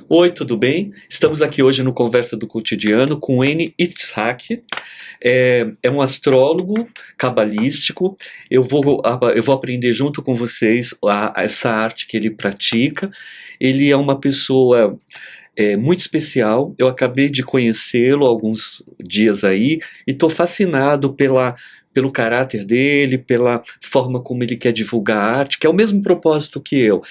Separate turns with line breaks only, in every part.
Oi, tudo bem? Estamos aqui hoje no Conversa do Cotidiano com N. Itzhak. É um astrólogo cabalístico. Eu vou aprender junto com vocês essa arte que ele pratica. Ele é uma pessoa muito especial. Eu acabei de conhecê-lo há alguns dias aí e estou fascinado pelo caráter dele, pela forma como ele quer divulgar a arte, que é o mesmo propósito que eu,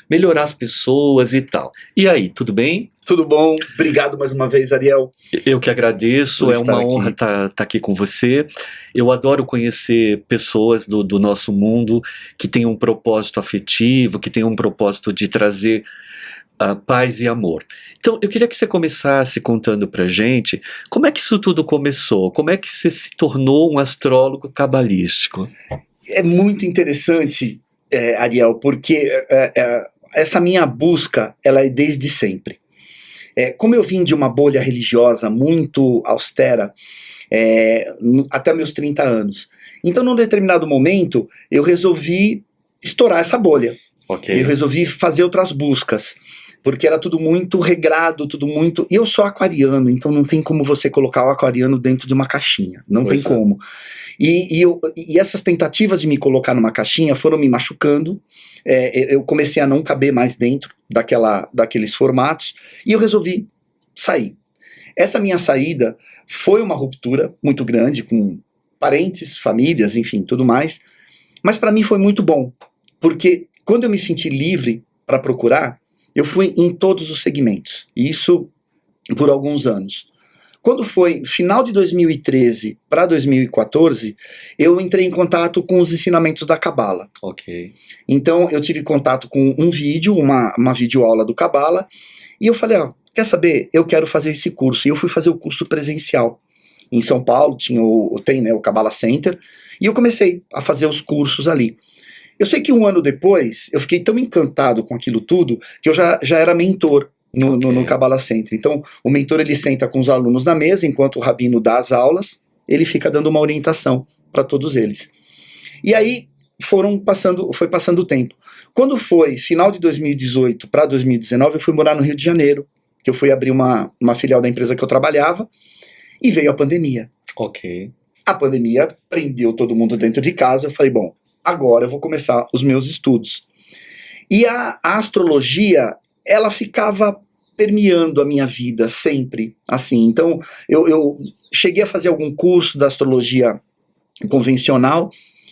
melhorar as pessoas e tal. E aí, tudo bem?
Tudo bom? Obrigado mais uma vez, Ariel.
Eu que agradeço, é uma honra estar aqui com você. Eu adoro conhecer pessoas do nosso mundo que têm um propósito afetivo, que têm um propósito de trazer paz e amor. Então, eu queria que você começasse contando pra gente como é que isso tudo começou, como é que você se tornou um astrólogo cabalístico.
É muito interessante, Ariel, porque essa minha busca, ela é desde sempre. Como eu vim de uma bolha religiosa muito austera, até meus 30 anos, então num determinado momento eu resolvi estourar essa bolha.
Okay.
Eu resolvi fazer outras buscas, porque era tudo muito regrado, tudo muito... E eu sou aquariano, então não tem como você colocar o aquariano dentro de uma caixinha, não tem como. E essas tentativas de me colocar numa caixinha foram me machucando, eu comecei a não caber mais dentro daqueles formatos, e eu resolvi sair. Essa minha saída foi uma ruptura muito grande, com parentes, famílias, enfim, tudo mais, mas para mim foi muito bom, porque quando eu me senti livre para procurar, eu fui em todos os segmentos, e isso por alguns anos. Quando foi final de 2013 para 2014, eu entrei em contato com os ensinamentos da Cabala.
Okay.
Então eu tive contato com um vídeo, uma videoaula do Cabala, e eu falei, quer saber, eu quero fazer esse curso. E eu fui fazer o curso presencial. Em São Paulo tem o Cabala Center, e eu comecei a fazer os cursos ali. Eu sei que um ano depois, eu fiquei tão encantado com aquilo tudo, que eu já era mentor no Cabala Center. Então, o mentor ele senta com os alunos na mesa, enquanto o rabino dá as aulas, ele fica dando uma orientação para todos eles. E aí, foi passando o tempo. Quando foi final de 2018 para 2019, eu fui morar no Rio de Janeiro, que eu fui abrir uma filial da empresa que eu trabalhava, e veio a pandemia.
Ok.
A pandemia prendeu todo mundo dentro de casa, eu falei, bom, agora eu vou começar os meus estudos. E a astrologia, ela ficava permeando a minha vida sempre, assim. Então, eu cheguei a fazer algum curso da astrologia convencional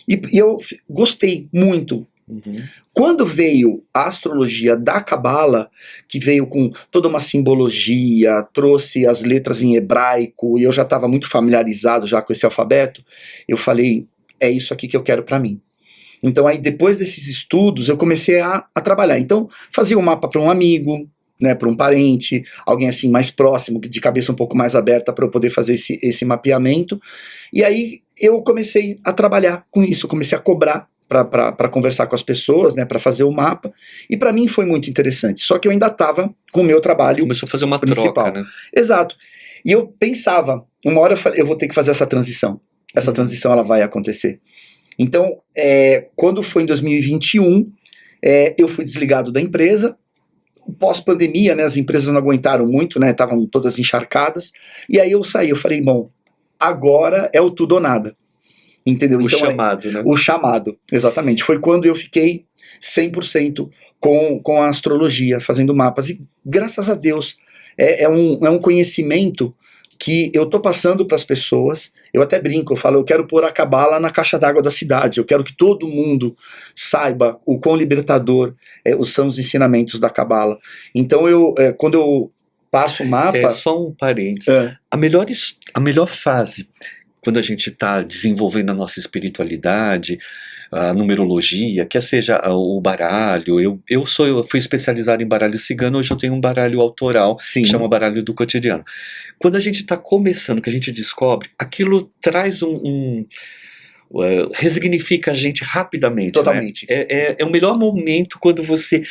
e eu gostei muito.
Uhum.
Quando veio a astrologia da Cabala, que veio com toda uma simbologia, trouxe as letras em hebraico, e eu já estava muito familiarizado já com esse alfabeto, eu falei, é isso aqui que eu quero para mim. Então aí depois desses estudos eu comecei a trabalhar. Então fazia um mapa para um amigo, né, para um parente, alguém assim mais próximo, de cabeça um pouco mais aberta para eu poder fazer esse mapeamento. E aí eu comecei a trabalhar com isso, comecei a cobrar para conversar com as pessoas, né, para fazer o mapa. E para mim foi muito interessante. Só que eu ainda estava com o meu trabalho
Começou a fazer uma
principal.
Troca, né?
Exato. E eu pensava, uma hora eu vou ter que fazer essa transição. Essa transição ela vai acontecer. Então, quando foi em 2021, eu fui desligado da empresa. Pós-pandemia, né, as empresas não aguentaram muito, né, estavam todas encharcadas. E aí eu saí, eu falei, bom, agora é o tudo ou nada. Entendeu?
O
então,
chamado, né?
O chamado, exatamente. Foi quando eu fiquei 100% com a astrologia, fazendo mapas. E graças a Deus, é um conhecimento que eu tô passando para as pessoas. Eu até brinco, eu falo, eu quero pôr a Cabala na caixa d'água da cidade, eu quero que todo mundo saiba o quão libertador são os ensinamentos da Cabala. Então quando eu passo o mapa...
Só um parênteses. A melhor fase, quando a gente está desenvolvendo a nossa espiritualidade, a numerologia, quer seja o baralho, eu fui especializado em baralho cigano, hoje eu tenho um baralho autoral, que chama Baralho do Cotidiano. Quando a gente está começando, que a gente descobre, aquilo traz resignifica a gente rapidamente.
Totalmente.
Né? É o melhor momento quando você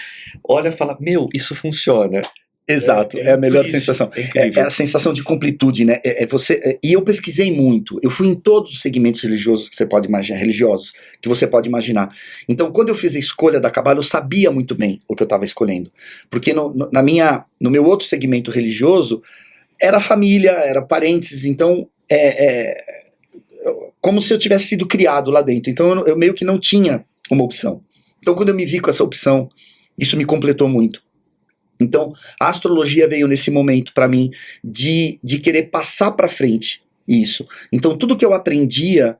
olha e fala, meu, isso funciona.
Exato, é a melhor
incrível,
sensação.
é incrível.
É a sensação de completude, né? E eu pesquisei muito. Eu fui em todos os segmentos religiosos que você pode imaginar, religiosos que você pode imaginar. Então, quando eu fiz a escolha da Cabala, eu sabia muito bem o que eu estava escolhendo, porque no meu outro segmento religioso era família, era parentes. Então, como se eu tivesse sido criado lá dentro. Então, eu meio que não tinha uma opção. Então, quando eu me vi com essa opção, isso me completou muito. Então, a astrologia veio nesse momento para mim de querer passar para frente isso. Então, tudo que eu aprendia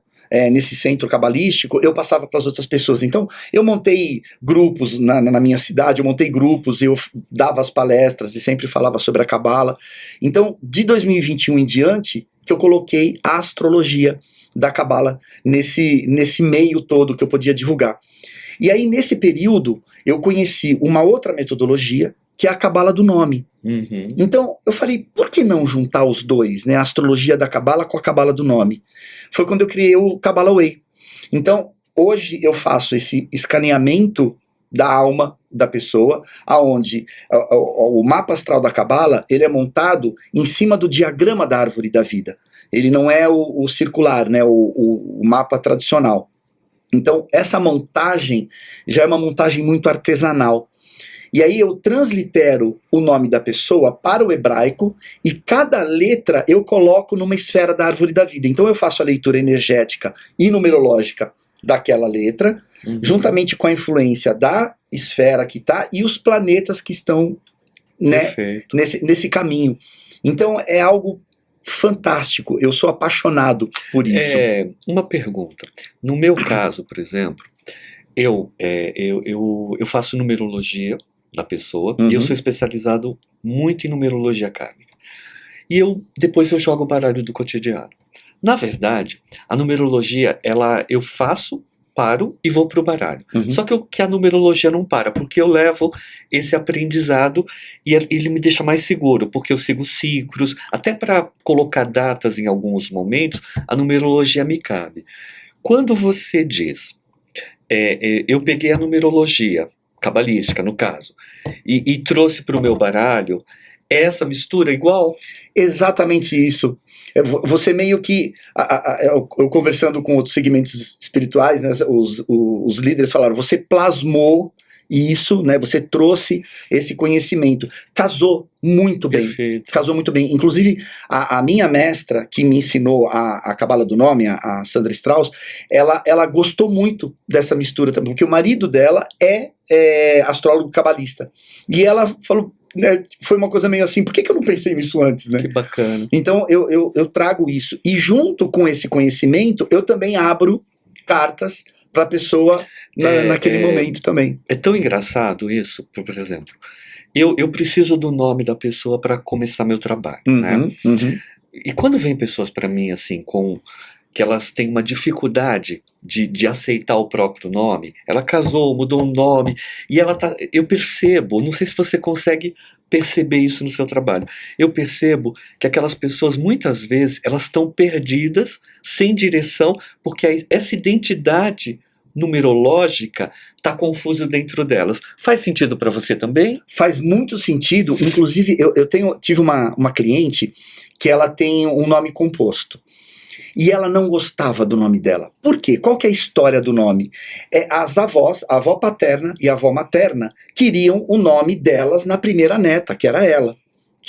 nesse centro cabalístico, eu passava para as outras pessoas. Então, eu montei grupos na minha cidade, eu montei grupos, eu dava as palestras e sempre falava sobre a cabala. Então, de 2021 em diante, que eu coloquei a astrologia da cabala nesse meio todo que eu podia divulgar. E aí, nesse período, eu conheci uma outra metodologia, que é a cabala do nome.
Uhum.
Então, eu falei, por que não juntar os dois, né? A astrologia da cabala com a cabala do nome. Foi quando eu criei o Kabbalah Way. Então, hoje eu faço esse escaneamento da alma da pessoa, aonde o mapa astral da cabala, ele é montado em cima do diagrama da árvore da vida. Ele não é o circular, né? O mapa tradicional. Então, essa montagem já é uma montagem muito artesanal. E aí eu translitero o nome da pessoa para o hebraico e cada letra eu coloco numa esfera da árvore da vida. Então eu faço a leitura energética e numerológica daquela letra, juntamente com a influência da esfera que está e os planetas que estão, né, nesse caminho. Então é algo fantástico, eu sou apaixonado por isso.
Uma pergunta. No meu caso, por exemplo, eu faço numerologia da pessoa, e eu sou especializado muito em numerologia kármica. E depois eu jogo o baralho do cotidiano. Na verdade, a numerologia, eu faço, paro e vou pro baralho. Só que a numerologia não para, porque eu levo esse aprendizado e ele me deixa mais seguro, porque eu sigo ciclos, até para colocar datas em alguns momentos, a numerologia me cabe. Quando você diz, eu peguei a numerologia, cabalística no caso, e trouxe para o meu baralho, essa mistura igual?
Exatamente isso. Você meio que, eu conversando com outros segmentos espirituais, né, os líderes falaram, você plasmou isso, né, você trouxe esse conhecimento, casou muito bem.
Perfeito.
Casou muito bem. Inclusive, a minha mestra, que me ensinou a Cabala do Nome, a Sandra Strauss, ela gostou muito dessa mistura também, porque o marido dela é astrólogo cabalista. E ela falou, né, foi uma coisa meio assim, por que eu não pensei nisso antes, né?
Que bacana.
Então, eu trago isso. E junto com esse conhecimento, eu também abro cartas para a pessoa naquele momento também.
É tão engraçado isso, por exemplo, eu preciso do nome da pessoa para começar meu trabalho, né? E quando vem pessoas para mim assim, que elas têm uma dificuldade de aceitar o próprio nome, ela casou, mudou um nome, e eu percebo, não sei se você consegue perceber isso no seu trabalho, eu percebo que aquelas pessoas muitas vezes, elas estão perdidas, sem direção, porque essa identidade numerológica está confusa dentro delas. Faz sentido para você também?
Faz muito sentido, inclusive eu tive uma cliente que ela tem um nome composto. E ela não gostava do nome dela. Por quê? Qual que é a história do nome? As avós, a avó paterna e a avó materna, queriam o nome delas na primeira neta, que era ela.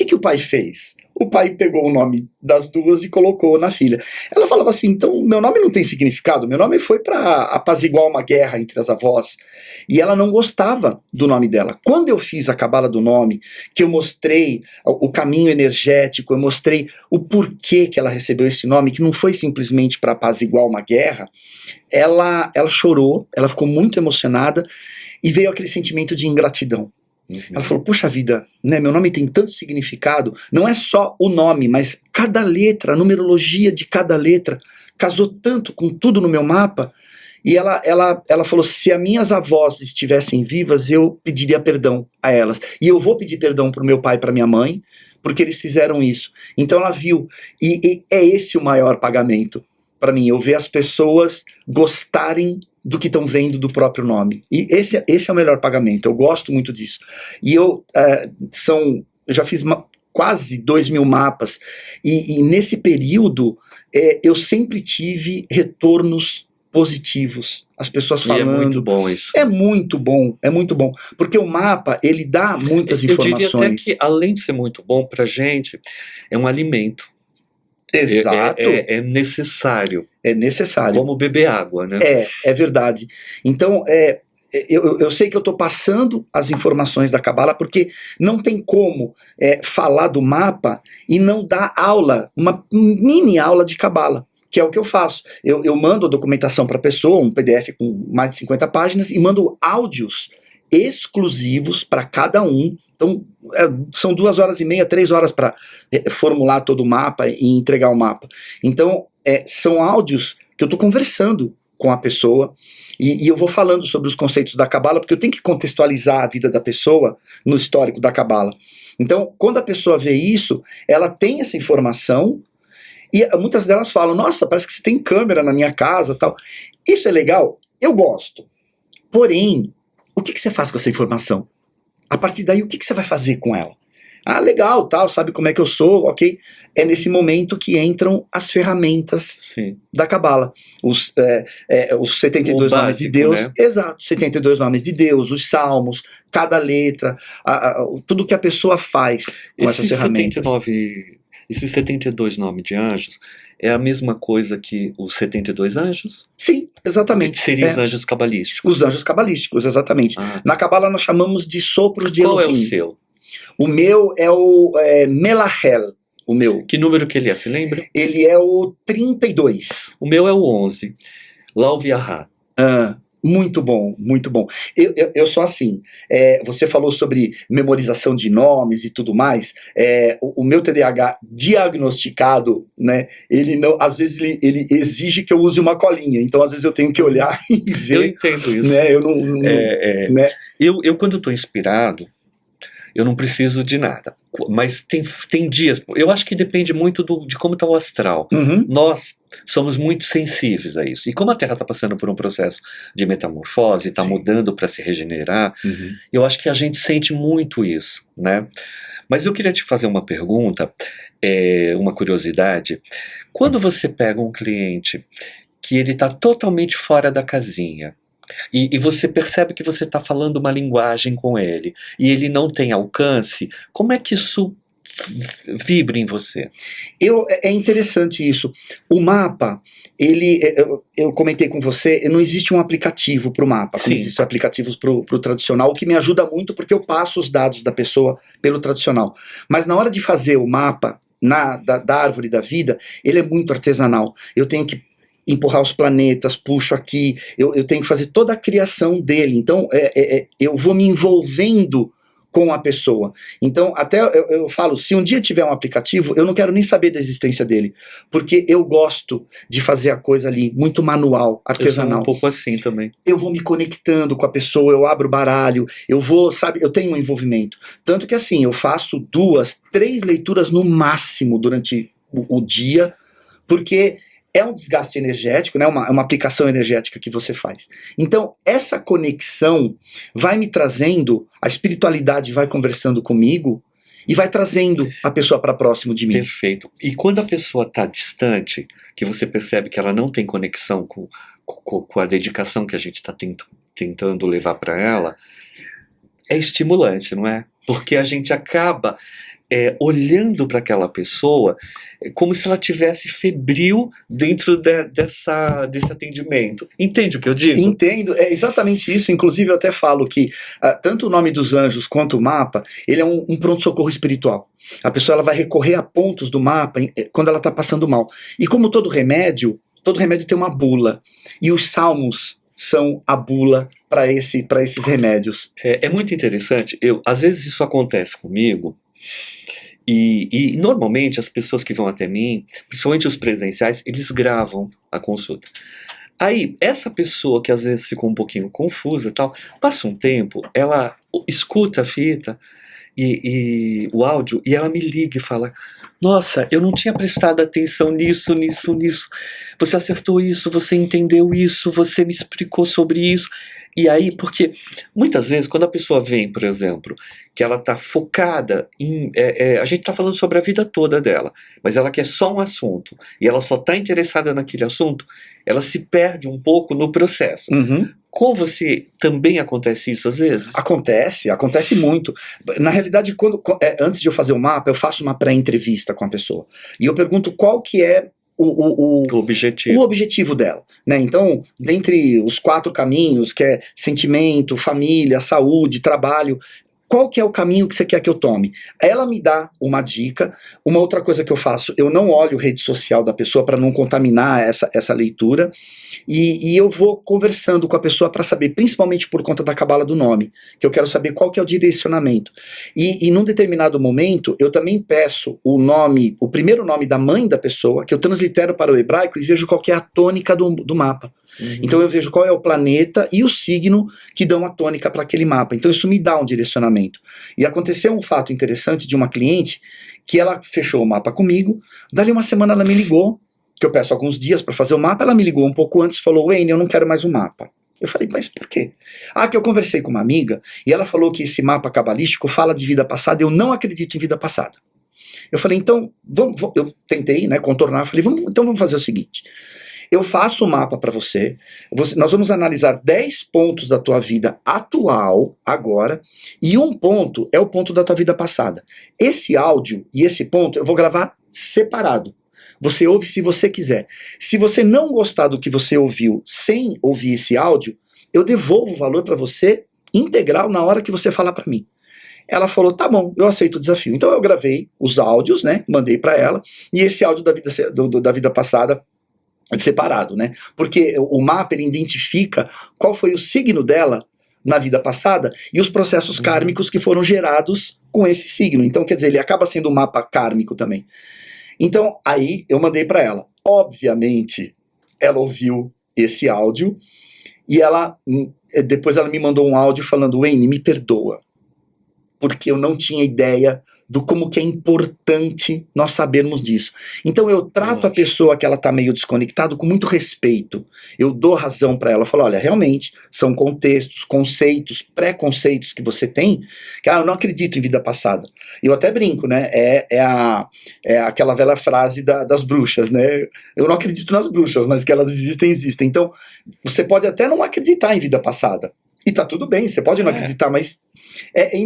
O que o pai fez? O pai pegou o nome das duas e colocou na filha. Ela falava assim, então meu nome não tem significado, meu nome foi para apaziguar uma guerra entre as avós. E ela não gostava do nome dela. Quando eu fiz a Cabala do Nome, que eu mostrei o caminho energético, eu mostrei o porquê que ela recebeu esse nome, que não foi simplesmente para apaziguar uma guerra, ela chorou, ela ficou muito emocionada e veio aquele sentimento de ingratidão. Ela falou, puxa vida, né, meu nome tem tanto significado, não é só o nome, mas cada letra, a numerologia de cada letra casou tanto com tudo no meu mapa. E ela falou, se as minhas avós estivessem vivas, eu pediria perdão a elas. E eu vou pedir perdão para o meu pai e para minha mãe, porque eles fizeram isso. Então ela viu, e é esse o maior pagamento para mim, eu ver as pessoas gostarem do que estão vendo do próprio nome. E esse é o melhor pagamento, eu gosto muito disso. E são eu já fiz quase 2.000 mapas, e nesse período eu sempre tive retornos positivos, as pessoas falando.
E é muito bom isso.
É muito bom, porque o mapa, ele dá muitas informações.
Eu diria até que, além de ser muito bom pra gente, é um alimento.
Exato.
É necessário.
É necessário.
Como beber água, né?
É verdade. Então, eu sei que eu estou passando as informações da Cabala, porque não tem como falar do mapa e não dar aula, uma mini aula de Cabala, que é o que eu faço. Eu mando a documentação para a pessoa, um PDF com mais de 50 páginas, e mando áudios exclusivos para cada um. Então, são 2h30, 3 horas para formular todo o mapa e entregar o mapa. Então, são áudios que eu estou conversando com a pessoa, e eu vou falando sobre os conceitos da Cabala, porque eu tenho que contextualizar a vida da pessoa no histórico da Cabala. Então, quando a pessoa vê isso, ela tem essa informação, e muitas delas falam, nossa, parece que você tem câmera na minha casa, tal. Isso é legal? Eu gosto. Porém, o que você faz com essa informação? A partir daí, o que você vai fazer com ela? Ah, legal, tal, sabe como é que eu sou, ok. É nesse momento que entram as ferramentas da Cabala. Os 72
o
nomes
básico,
de Deus.
né?
Exato, 72 nomes de Deus, os salmos, cada letra, tudo que a pessoa faz com essas ferramentas.
Esses 72 nomes de anjos é a mesma coisa que os 72 anjos?
Sim, exatamente.
Que seriam os anjos cabalísticos.
Os anjos cabalísticos, exatamente. Na Cabala nós chamamos de sopros de Elohim.
Qual é o seu?
O meu é o Melahel, o meu.
Que número que ele é, se lembra?
Ele é o 32.
O meu é o 11, Lauviahá.
Muito bom, muito bom. Eu sou assim, você falou sobre memorização de nomes e tudo mais, o meu TDAH diagnosticado, né, ele não, às vezes ele exige que eu use uma colinha, então às vezes eu tenho que olhar e ver.
Eu entendo isso.
Né, né?
Eu quando estou inspirado, eu não preciso de nada, mas tem dias, eu acho que depende muito de como está o astral. Nós somos muito sensíveis a isso, e como a Terra está passando por um processo de metamorfose, está mudando para se regenerar, eu acho que a gente sente muito isso, né? Mas eu queria te fazer uma pergunta, uma curiosidade. Quando você pega um cliente que ele está totalmente fora da casinha, e você percebe que você está falando uma linguagem com ele, e ele não tem alcance, como é que isso vibra em você?
É interessante isso. O mapa, eu comentei com você, não existe um aplicativo para o mapa, como existem aplicativos para o tradicional, o que me ajuda muito porque eu passo os dados da pessoa pelo tradicional. Mas na hora de fazer o mapa da árvore da vida, ele é muito artesanal. Eu tenho que empurrar os planetas, puxo aqui, eu tenho que fazer toda a criação dele. Então eu vou me envolvendo com a pessoa. Então até eu falo, se um dia tiver um aplicativo, eu não quero nem saber da existência dele, porque eu gosto de fazer a coisa ali, muito manual, artesanal.
Eu sou um pouco assim também.
Eu vou me conectando com a pessoa, eu abro o baralho, eu vou, sabe, eu tenho um envolvimento. Tanto que assim, eu faço 2, 3 leituras no máximo durante o dia, porque é um desgaste energético, né? Uma aplicação energética que você faz. Então, essa conexão vai me trazendo, a espiritualidade vai conversando comigo e vai trazendo a pessoa para próximo de mim.
Perfeito. E quando a pessoa está distante, que você percebe que ela não tem conexão com a dedicação que a gente está tentando levar para ela, é estimulante, não é? Porque a gente acaba olhando para aquela pessoa como se ela tivesse febril dentro desse atendimento. Entende o que eu digo?
Entendo, é exatamente isso. Inclusive eu até falo que tanto o nome dos anjos quanto o mapa, ele é um pronto-socorro espiritual. A pessoa ela vai recorrer a pontos do mapa quando ela está passando mal. E como todo remédio tem uma bula. E os salmos são a bula para esses remédios.
É muito interessante. Às vezes isso acontece comigo. E normalmente as pessoas que vão até mim, principalmente os presenciais, eles gravam a consulta. Aí, essa pessoa que às vezes ficou um pouquinho confusa e tal, passa um tempo, ela escuta a fita e o áudio, e ela me liga e fala: Nossa, eu não tinha prestado atenção nisso. Você acertou isso, você entendeu isso, você me explicou sobre isso. E aí, porque muitas vezes, quando a pessoa vem, por exemplo, que ela está focada em. A gente está falando sobre a vida toda dela, mas ela quer só um assunto, e ela só está interessada naquele assunto, ela se perde um pouco no processo.
Uhum.
Com você também acontece isso às vezes?
Acontece muito. Na realidade, antes de eu fazer o mapa, eu faço uma pré-entrevista com a pessoa. E eu pergunto qual que é
O
o
objetivo.
objetivo dela, né? Então, dentre os 4 caminhos, que é sentimento, família, saúde, trabalho, qual que é o caminho que você quer que eu tome? Ela me dá uma dica. Uma outra coisa que eu faço, eu não olho rede social da pessoa para não contaminar essa leitura, e eu vou conversando com a pessoa para saber, principalmente por conta da cabala do nome, que eu quero saber qual que é o direcionamento. E num determinado momento, eu também peço o primeiro nome da mãe da pessoa, que eu translitero para o hebraico e vejo qual que é a tônica do mapa.
Uhum.
Então eu vejo qual é o planeta e o signo que dão a tônica para aquele mapa. Então isso me dá um direcionamento. E aconteceu um fato interessante de uma cliente que ela fechou o mapa comigo, dali uma semana ela me ligou, que eu peço alguns dias para fazer o mapa, ela me ligou um pouco antes e falou: Wayne, eu não quero mais um mapa. Eu falei, mas por quê? Que eu conversei com uma amiga e ela falou que esse mapa cabalístico fala de vida passada, eu não acredito em vida passada. Eu falei, então, eu tentei, né, contornar, falei, então vamos fazer o seguinte. Eu faço o mapa para você, nós vamos analisar 10 pontos da tua vida atual, agora, e um ponto é o ponto da tua vida passada. Esse áudio e esse ponto eu vou gravar separado. Você ouve se você quiser. Se você não gostar do que você ouviu sem ouvir esse áudio, eu devolvo o valor para você integral na hora que você falar para mim. Ela falou, tá bom, eu aceito o desafio. Então eu gravei os áudios, né, mandei para ela, e esse áudio da vida passada separado, né? Porque o mapa ele identifica qual foi o signo dela na vida passada e os processos kármicos que foram gerados com esse signo. Então, quer dizer, ele acaba sendo um mapa kármico também. Então, aí eu mandei para ela. Obviamente, ela ouviu esse áudio e depois ela me mandou um áudio falando: Wayne, me perdoa, porque eu não tinha ideia do como que é importante nós sabermos disso. Então eu trato a pessoa que ela está meio desconectada com muito respeito. Eu dou razão para ela. Eu falo, olha, realmente são contextos, conceitos, preconceitos que você tem, que eu não acredito em vida passada. Eu até brinco, né? É aquela velha frase das bruxas, né? Eu não acredito nas bruxas, mas que elas existem. Então, você pode até não acreditar em vida passada. E tá tudo bem, você pode não acreditar, mas é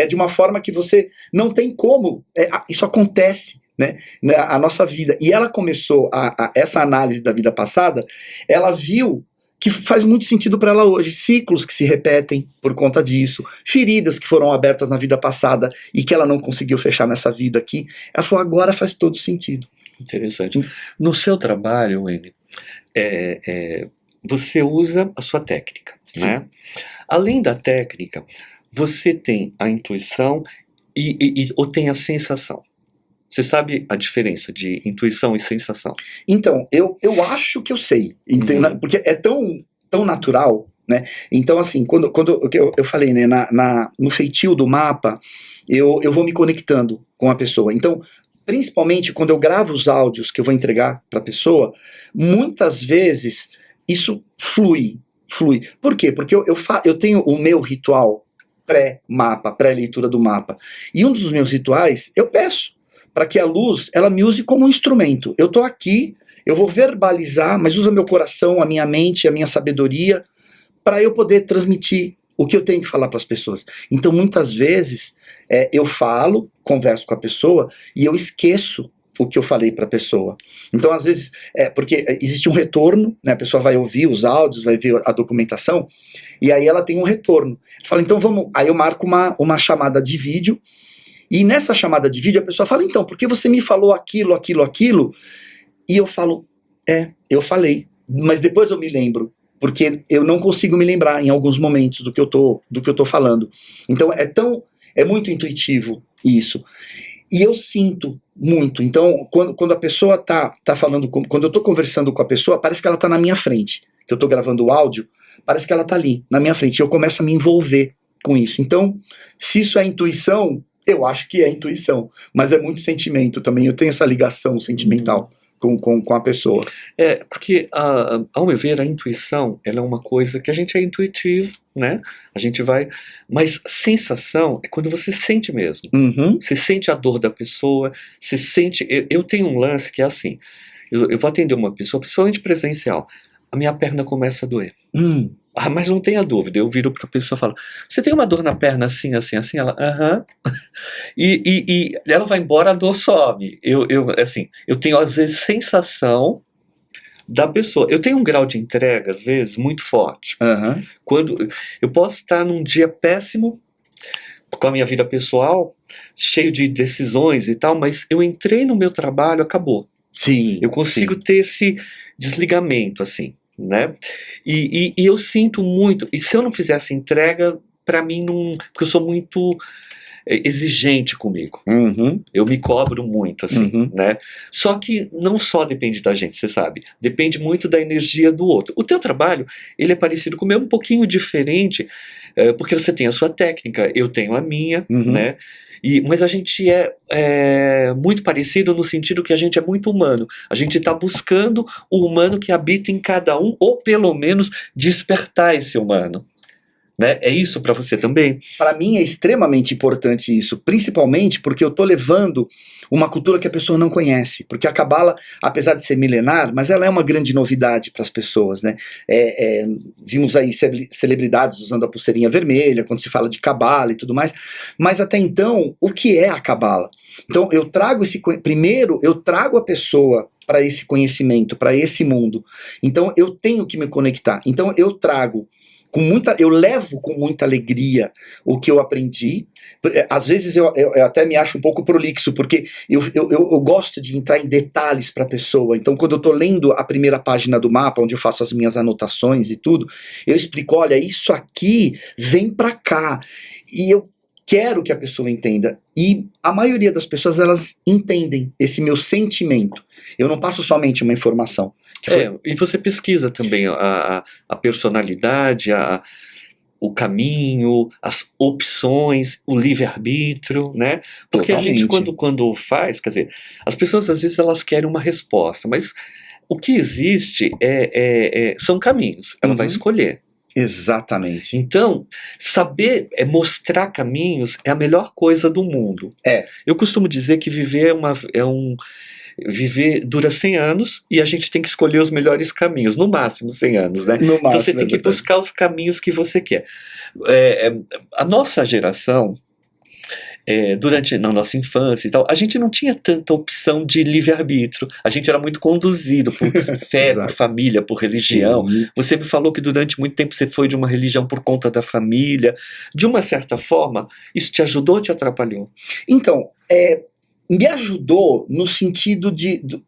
de uma forma que você não tem como, isso acontece, né, a nossa vida. E ela começou essa análise da vida passada, ela viu que faz muito sentido para ela hoje, ciclos que se repetem por conta disso, feridas que foram abertas na vida passada e que ela não conseguiu fechar nessa vida aqui. Ela falou, agora faz todo sentido.
Interessante. No seu trabalho, Wayne, você usa a sua técnica, né? Além da técnica, você tem a intuição ou tem a sensação. Você sabe a diferença de intuição e sensação?
Então, eu acho que eu sei, porque é tão natural, né? Então, assim, quando eu falei, né, no feitio do mapa, eu vou me conectando com a pessoa. Então, principalmente quando eu gravo os áudios que eu vou entregar para a pessoa, muitas vezes isso flui. Por quê? Porque eu tenho o meu ritual pré-mapa, pré-leitura do mapa. E um dos meus rituais, eu peço para que a luz, ela me use como um instrumento. Eu estou aqui, eu vou verbalizar, mas usa meu coração, a minha mente, a minha sabedoria, para eu poder transmitir o que eu tenho que falar para as pessoas. Então, muitas vezes, eu falo, converso com a pessoa, e eu esqueço o que eu falei para a pessoa. Então, às vezes, porque existe um retorno, né? A pessoa vai ouvir os áudios, vai ver a documentação, e aí ela tem um retorno. Fala, então vamos. Aí eu marco uma chamada de vídeo, e nessa chamada de vídeo a pessoa fala, então, por que você me falou aquilo? E eu falo, eu falei, mas depois eu me lembro, porque eu não consigo me lembrar em alguns momentos do que eu tô falando. Então é muito intuitivo isso. E eu sinto muito. Então, quando a pessoa tá falando, quando eu tô conversando com a pessoa, parece que ela tá na minha frente. Que eu tô gravando o áudio, parece que ela tá ali, na minha frente. E eu começo a me envolver com isso. Então, se isso é intuição, Eu acho que é intuição, mas é muito sentimento também. Eu tenho essa ligação sentimental com a pessoa.
Porque, ao meu ver, a intuição, ela é uma coisa que a gente é intuitivo, né? A gente vai... Mas sensação é quando você sente mesmo.
Uhum.
Você sente a dor da pessoa, você sente... Eu tenho um lance que é assim, eu vou atender uma pessoa, principalmente presencial, a minha perna começa a doer. Mas não tenha dúvida, eu viro para a pessoa e falo, você tem uma dor na perna assim, assim, assim? Ela, aham. E ela vai embora, a dor some. Assim, eu tenho às vezes sensação da pessoa. Eu tenho um grau de entrega, às vezes, muito forte.
Uhum.
Quando eu posso estar num dia péssimo com a minha vida pessoal, cheio de decisões e tal, mas eu entrei no meu trabalho, acabou.
Sim.
Eu consigo
sim.
ter esse desligamento, assim, né? E eu sinto muito, e se eu não fizesse entrega, pra mim não... Porque eu sou muito exigente comigo.
Uhum.
Eu me cobro muito, assim,
Uhum.
né? Só que não só depende da gente, você sabe. Depende muito da energia do outro. O teu trabalho, ele é parecido com o meu, um pouquinho diferente, porque você tem a sua técnica, eu tenho a minha,
Uhum.
né? Mas a gente é muito parecido no sentido que a gente é muito humano. A gente está buscando o humano que habita em cada um, ou pelo menos despertar esse humano. Né? É isso para você também?
Para mim é extremamente importante isso, principalmente porque eu tô levando uma cultura que a pessoa não conhece, porque a Cabala, apesar de ser milenar, mas ela é uma grande novidade para as pessoas, né? Vimos aí celebridades usando a pulseirinha vermelha quando se fala de Cabala e tudo mais, mas até então, o que é a Cabala? Então eu trago primeiro eu trago a pessoa para esse conhecimento, para esse mundo. Então eu tenho que me conectar. Então eu trago eu levo com muita alegria o que eu aprendi. Às vezes eu até me acho um pouco prolixo, porque eu gosto de entrar em detalhes para a pessoa. Então, quando eu estou lendo a primeira página do mapa, onde eu faço as minhas anotações e tudo, eu explico, olha, isso aqui vem para cá. E eu quero que a pessoa entenda. E a maioria das pessoas, elas entendem esse meu sentimento. Eu não passo somente uma informação.
E você pesquisa também a personalidade, o caminho, as opções, o livre-arbítrio, né? Porque
Totalmente.
A gente quando faz, quer dizer, as pessoas às vezes elas querem uma resposta, mas o que existe são caminhos, ela vai escolher.
Exatamente.
Então, saber mostrar caminhos é a melhor coisa do mundo. Eu costumo dizer que viver viver dura 100 anos e a gente tem que escolher os melhores caminhos, no máximo 100 anos, né?
No máximo,
você tem que buscar os caminhos que você quer. A nossa geração, na nossa infância e tal, a gente não tinha tanta opção de livre-arbítrio, a gente era muito conduzido por fé, por família, por religião. Sim. Você me falou que durante muito tempo você foi de uma religião por conta da família. De uma certa forma, isso te ajudou ou te atrapalhou?
Então, me ajudou no sentido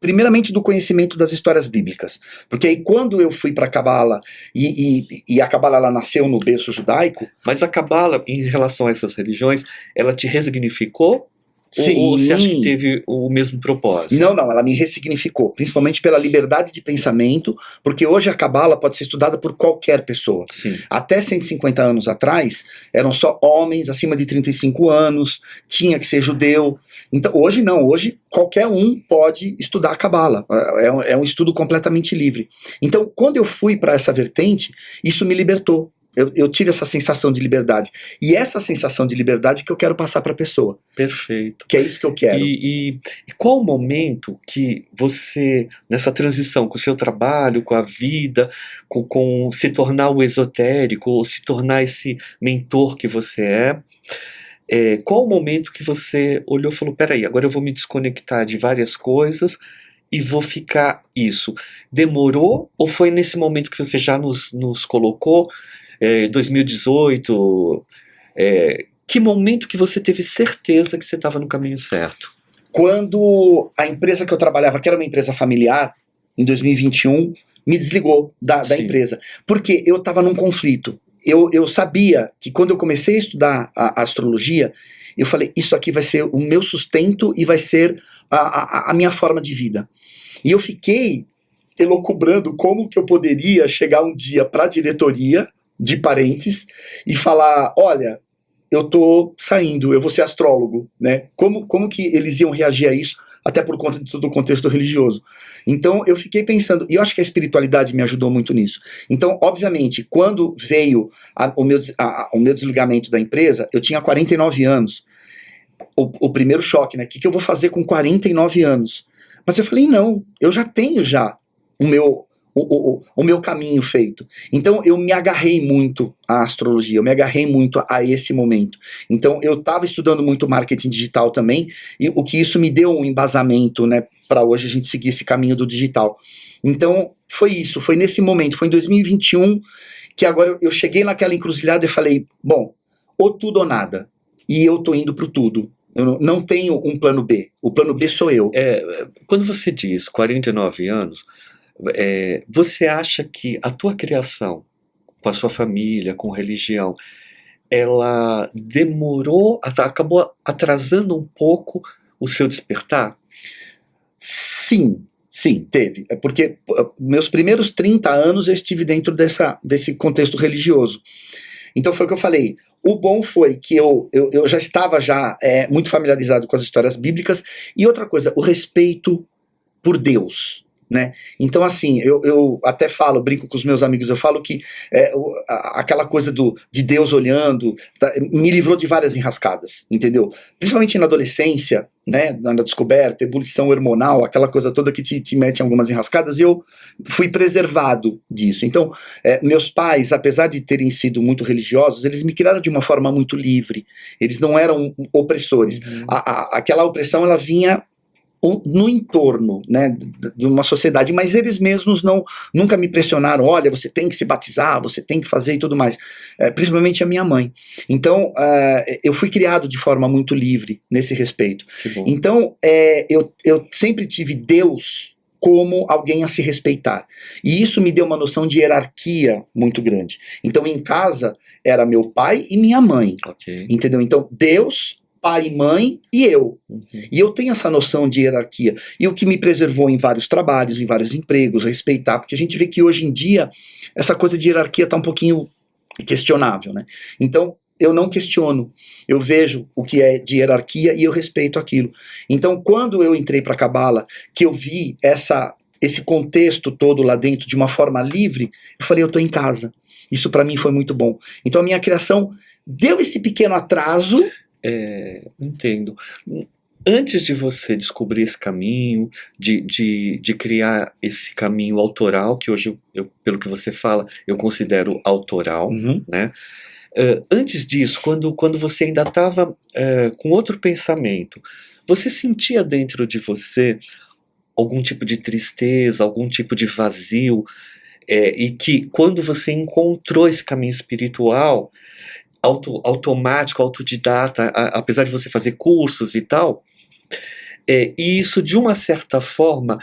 primeiramente do conhecimento das histórias bíblicas, porque aí quando eu fui para a Cabala e a Cabala ela nasceu no berço judaico.
Mas a Cabala, em relação a essas religiões, ela te resignificou?
Sim.
Ou você acha que teve o mesmo propósito?
Não, ela me ressignificou, principalmente pela liberdade de pensamento, porque hoje a Cabala pode ser estudada por qualquer pessoa.
Sim.
Até 150 anos atrás, eram só homens acima de 35 anos, tinha que ser judeu. Então, hoje não, hoje qualquer um pode estudar a Cabala, é um estudo completamente livre. Então, quando eu fui para essa vertente, isso me libertou. Eu tive essa sensação de liberdade. E essa sensação de liberdade que eu quero passar para a pessoa.
Perfeito.
Que é isso que eu quero.
E qual o momento que você, nessa transição com o seu trabalho, com a vida, com se tornar o esotérico, ou se tornar esse mentor que você qual o momento que você olhou e falou, peraí, agora eu vou me desconectar de várias coisas e vou ficar isso? Demorou ou foi nesse momento que você já nos colocou? 2018, que momento que você teve certeza que você estava no caminho certo?
Quando a empresa que eu trabalhava, que era uma empresa familiar, em 2021, me desligou da empresa. Porque eu estava num conflito. Eu sabia que quando eu comecei a estudar a astrologia, eu falei, isso aqui vai ser o meu sustento e vai ser a minha forma de vida. E eu fiquei elucubrando como que eu poderia chegar um dia para a diretoria de parentes e falar, olha, eu tô saindo, eu vou ser astrólogo, né? Como que eles iam reagir a isso, até por conta de todo o contexto religioso? Então eu fiquei pensando, e eu acho que a espiritualidade me ajudou muito nisso. Então, obviamente, quando veio o meu desligamento da empresa, eu tinha 49 anos, o primeiro choque, né? O que eu vou fazer com 49 anos? Mas eu falei, não, eu já tenho o meu caminho feito. Então eu me agarrei muito à astrologia, eu me agarrei muito a esse momento. Então eu estava estudando muito marketing digital também, e o que isso me deu um embasamento, né, para hoje a gente seguir esse caminho do digital. Então foi isso, foi nesse momento, foi em 2021 que agora eu cheguei naquela encruzilhada e falei, bom, ou tudo ou nada, e eu tô indo pro tudo. Eu não tenho um plano B, o plano B sou eu.
Quando você diz 49 anos, você acha que a tua criação com a sua família, com religião, ela demorou, acabou atrasando um pouco o seu despertar?
Sim, teve. É porque meus primeiros 30 anos eu estive dentro desse contexto religioso. Então foi o que eu falei. O bom foi que eu já estava muito familiarizado com as histórias bíblicas. E outra coisa, o respeito por Deus, né? Então assim, eu até brinco com os meus amigos, eu falo que aquela coisa de Deus olhando, me livrou de várias enrascadas, entendeu? Principalmente na adolescência, né, na descoberta, ebulição hormonal, aquela coisa toda que te mete em algumas enrascadas, e eu fui preservado disso. Então, meus pais, apesar de terem sido muito religiosos, eles me criaram de uma forma muito livre, eles não eram opressores. Aquela opressão, ela vinha no entorno, né, de uma sociedade, mas eles mesmos nunca me pressionaram, olha, você tem que se batizar, você tem que fazer e tudo mais, principalmente a minha mãe. Então eu fui criado de forma muito livre nesse respeito. Então eu sempre tive Deus como alguém a se respeitar, e isso me deu uma noção de hierarquia muito grande. Então em casa era meu pai e minha mãe, entendeu? Então Deus, pai e mãe e eu. E eu tenho essa noção de hierarquia. E o que me preservou em vários trabalhos, em vários empregos, respeitar, porque a gente vê que hoje em dia essa coisa de hierarquia está um pouquinho questionável, né? Então eu não questiono, eu vejo o que é de hierarquia e eu respeito aquilo. Então quando eu entrei para a Cabala, que eu vi esse contexto todo lá dentro de uma forma livre, eu falei, eu estou em casa. Isso para mim foi muito bom. Então a minha criação deu esse pequeno atraso.
Entendo. Antes de você descobrir esse caminho, de criar esse caminho autoral, que hoje, pelo que você fala, eu considero autoral, né? Antes disso, quando você ainda estava com outro pensamento, você sentia dentro de você algum tipo de tristeza, algum tipo de vazio, e que quando você encontrou esse caminho espiritual, automático, autodidata, apesar de você fazer cursos e tal, e isso de uma certa forma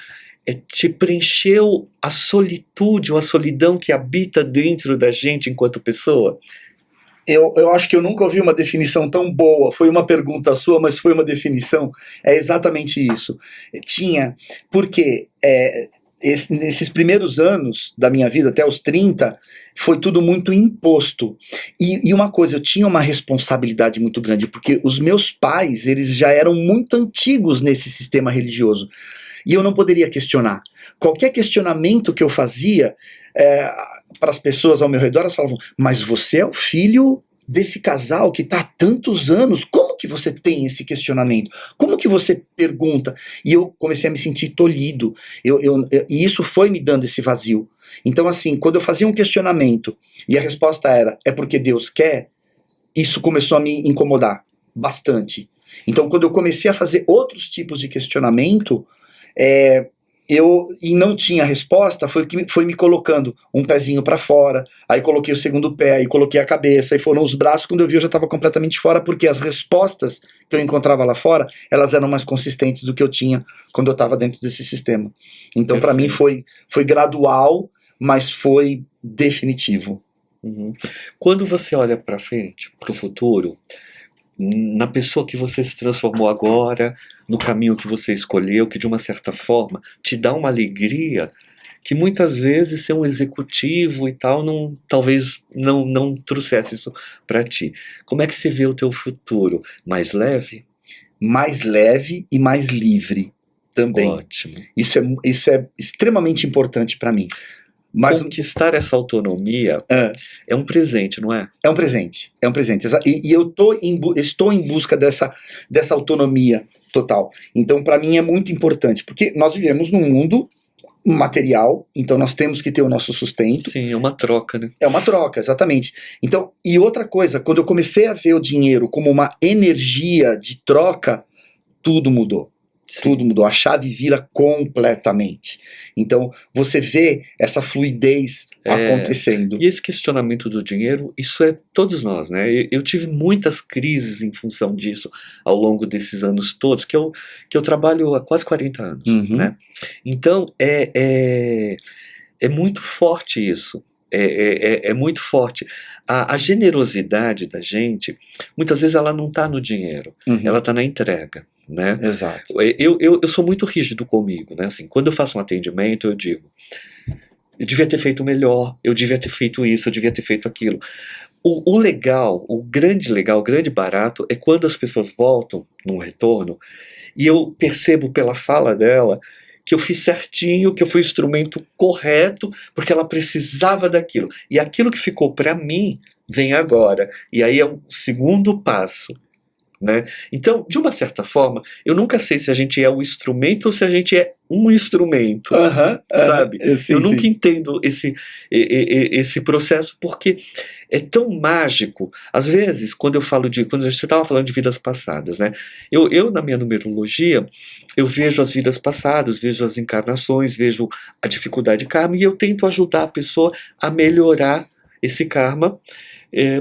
te preencheu a solitude ou a solidão que habita dentro da gente enquanto pessoa?
Eu acho que eu nunca ouvi uma definição tão boa. Foi uma pergunta sua, mas foi uma definição. É exatamente isso. Porque nesses primeiros anos da minha vida, até os 30, foi tudo muito imposto. E uma coisa, eu tinha uma responsabilidade muito grande, porque os meus pais, eles já eram muito antigos nesse sistema religioso. E eu não poderia questionar. Qualquer questionamento que eu fazia para as pessoas ao meu redor, elas falavam, mas você é o filho desse casal que está há tantos anos, como que você tem esse questionamento? Como que você pergunta? E eu comecei a me sentir tolhido, e isso foi me dando esse vazio. Então assim, quando eu fazia um questionamento, e a resposta era, é porque Deus quer, isso começou a me incomodar bastante. Então quando eu comecei a fazer outros tipos de questionamento, e não tinha resposta, foi me colocando um pezinho para fora, aí coloquei o segundo pé, aí coloquei a cabeça, aí foram os braços, quando eu vi eu já estava completamente fora, porque as respostas que eu encontrava lá fora, elas eram mais consistentes do que eu tinha quando eu estava dentro desse sistema. Então para mim foi gradual, mas foi definitivo.
Quando você olha para frente, para o futuro, na pessoa que você se transformou agora, no caminho que você escolheu, que de uma certa forma te dá uma alegria que muitas vezes ser um executivo e tal, talvez não trouxesse isso para ti. Como é que você vê o teu futuro? Mais leve?
Mais leve e mais livre também.
Ótimo.
Isso é extremamente importante para mim. Mas
conquistar essa autonomia é um presente, não é?
É um presente, é um presente. E eu estou em busca dessa autonomia total. Então, para mim é muito importante, porque nós vivemos num mundo material, então nós temos que ter o nosso sustento.
Sim, é uma troca, né?
É uma troca, exatamente. Então, e outra coisa, quando eu comecei a ver o dinheiro como uma energia de troca, tudo mudou. Sim. Tudo mudou, a chave vira completamente. Então, você vê essa fluidez acontecendo.
E esse questionamento do dinheiro, isso é todos nós, né? Eu tive muitas crises em função disso ao longo desses anos todos, que eu trabalho há quase 40 anos, né? Então, é muito forte isso. É muito forte. A generosidade da gente, muitas vezes ela não está no dinheiro, ela está na entrega. Né?
Exato.
Eu sou muito rígido comigo, né? Assim, quando eu faço um atendimento, eu digo: eu devia ter feito melhor, eu devia ter feito isso, eu devia ter feito aquilo. O legal, o grande barato é quando as pessoas voltam num retorno e eu percebo pela fala dela que eu fiz certinho, que eu fui o instrumento correto, porque ela precisava daquilo. E aquilo que ficou para mim vem agora. E aí é o segundo passo. Né? Então, de uma certa forma, eu nunca sei se a gente é o instrumento ou se a gente é um instrumento, sabe?
Sim,
eu nunca entendo esse processo, porque é tão mágico. Às vezes, quando você estava falando de vidas passadas, né? Eu na minha numerologia, eu vejo as vidas passadas, vejo as encarnações, vejo a dificuldade de karma, e eu tento ajudar a pessoa a melhorar esse karma.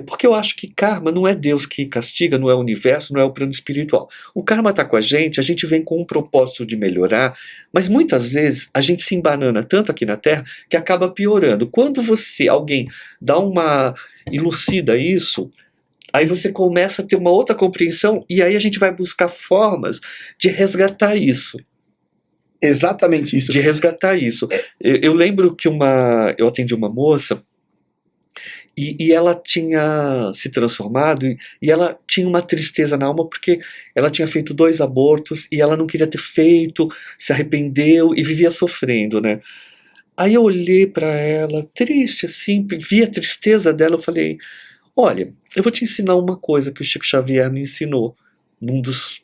Porque eu acho que karma não é Deus que castiga, não é o universo, não é o plano espiritual. O karma está com a gente vem com um propósito de melhorar, mas muitas vezes a gente se embanana tanto aqui na Terra que acaba piorando. Quando alguém dá uma elucida isso, aí você começa a ter uma outra compreensão e aí a gente vai buscar formas de resgatar isso.
Exatamente isso.
De resgatar isso. Eu lembro que eu atendi uma moça e ela tinha se transformado e ela tinha uma tristeza na alma porque ela tinha feito 2 abortos e ela não queria ter feito, se arrependeu e vivia sofrendo, né? Aí eu olhei para ela, triste assim, vi a tristeza dela, eu falei: olha, eu vou te ensinar uma coisa que o Chico Xavier me ensinou, num dos